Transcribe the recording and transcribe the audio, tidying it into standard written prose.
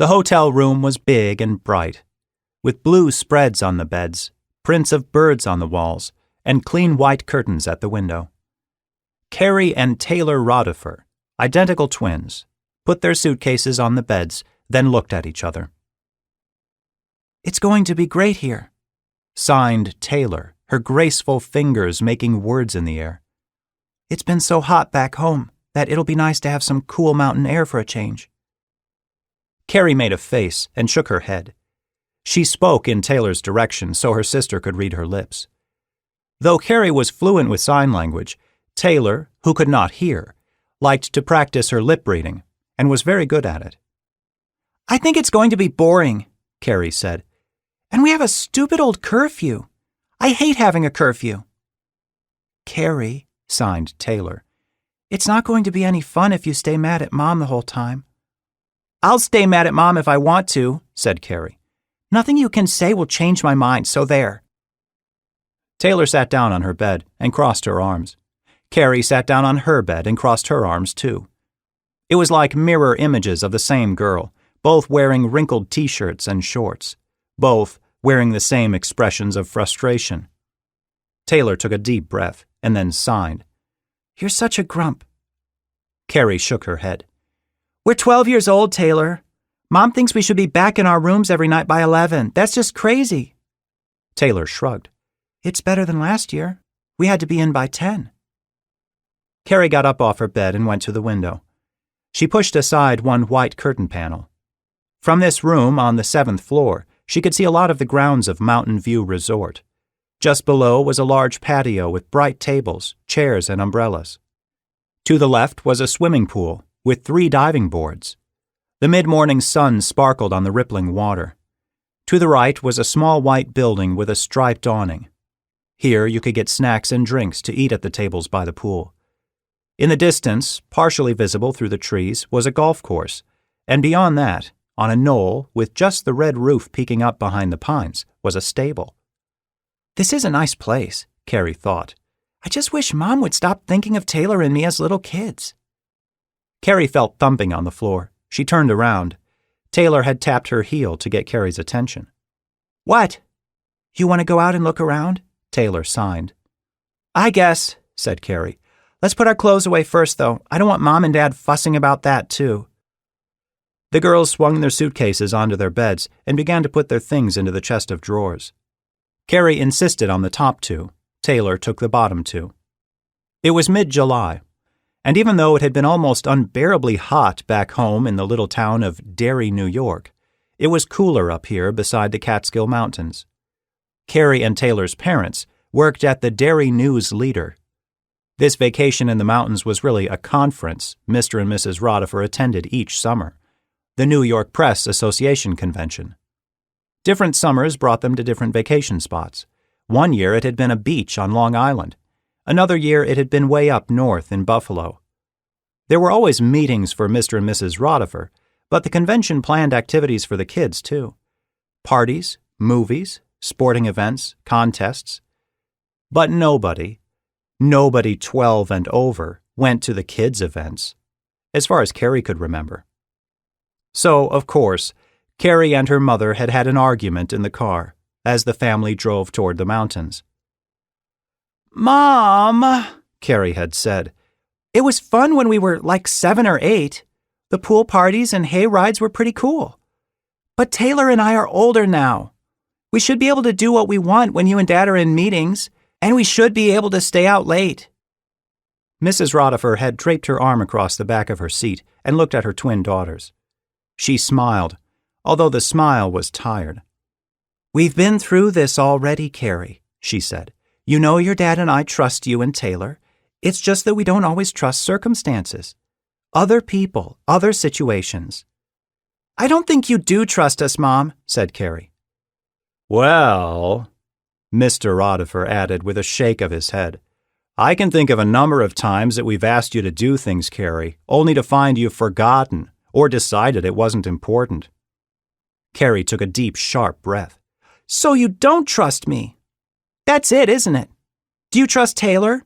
The hotel room was big and bright, with blue spreads on the beds, prints of birds on the walls, and clean white curtains at the window. Carrie and Taylor Rodifer, identical twins, put their suitcases on the beds, then looked at each other. "It's going to be great here," signed Taylor, her graceful fingers making words in the air. "It's been so hot back home that it'll be nice to have some cool mountain air for a change." Carrie made a face and shook her head. She spoke in Taylor's direction so her sister could read her lips. Though Carrie was fluent with sign language, Taylor, who could not hear, liked to practice her lip reading and was very good at it. "I think it's going to be boring," Carrie said. "And we have a stupid old curfew. I hate having a curfew." "Carrie," signed Taylor, "it's not going to be any fun if you stay mad at Mom the whole time." "I'll stay mad at Mom if I want to," said Carrie. "Nothing you can say will change my mind, so there." Taylor sat down on her bed and crossed her arms. Carrie sat down on her bed and crossed her arms too. It was like mirror images of the same girl, both wearing wrinkled t-shirts and shorts, both wearing the same expressions of frustration. Taylor took a deep breath and then sighed. "You're such a grump." Carrie shook her head. "We're 12 years old, Taylor. Mom thinks we should be back in our rooms every night by 11. That's just crazy." Taylor shrugged. "It's better than last year. We had to be in by 10. Carrie got up off her bed and went to the window. She pushed aside one white curtain panel. From this room on the 7th floor, she could see a lot of the grounds of Mountain View Resort. Just below was a large patio with bright tables, chairs, and umbrellas. To the left was a swimming pool with 3 diving boards. The mid-morning sun sparkled on the rippling water. To the right was a small white building with a striped awning. Here you could get snacks and drinks to eat at the tables by the pool. In the distance, partially visible through the trees, was a golf course, and beyond that, on a knoll with just the red roof peeking up behind the pines, was a stable. "This is a nice place," Carrie thought. "I just wish Mom would stop thinking of Taylor and me as little kids." Carrie felt thumping on the floor. She turned around. Taylor had tapped her heel to get Carrie's attention. "What?" "You want to go out and look around?" Taylor signed. "I guess," said Carrie. "Let's put our clothes away first, though. I don't want Mom and Dad fussing about that, too." The girls swung their suitcases onto their beds and began to put their things into the chest of drawers. Carrie insisted on the top 2. Taylor took the bottom 2. It was mid-July, and even though it had been almost unbearably hot back home in the little town of Derry, New York, it was cooler up here beside the Catskill Mountains. Carrie and Taylor's parents worked at the Derry News Leader. This vacation in the mountains was really a conference Mr. and Mrs. Rodifer attended each summer, the New York Press Association convention. Different summers brought them to different vacation spots. One year it had been a beach on Long Island. Another year it had been way up north in Buffalo. There were always meetings for Mr. and Mrs. Rodifer, but the convention planned activities for the kids too. Parties, movies, sporting events, contests. But nobody 12 and over, went to the kids' events, as far as Carrie could remember. So, of course, Carrie and her mother had had an argument in the car as the family drove toward the mountains. "Mom," Carrie had said, "it was fun when we were like 7 or 8. The pool parties and hay rides were pretty cool. But Taylor and I are older now. We should be able to do what we want when you and Dad are in meetings, and we should be able to stay out late." Mrs. Rodifer had draped her arm across the back of her seat and looked at her twin daughters. She smiled, although the smile was tired. "We've been through this already, Carrie," she said. "You know your dad and I trust you and Taylor. It's just that we don't always trust circumstances. Other people, other situations." "I don't think you do trust us, Mom," said Carrie. "Well," Mr. Rodifer added with a shake of his head, "I can think of a number of times that we've asked you to do things, Carrie, only to find you've forgotten or decided it wasn't important." Carrie took a deep, sharp breath. "So you don't trust me? That's it, isn't it? Do you trust Taylor?"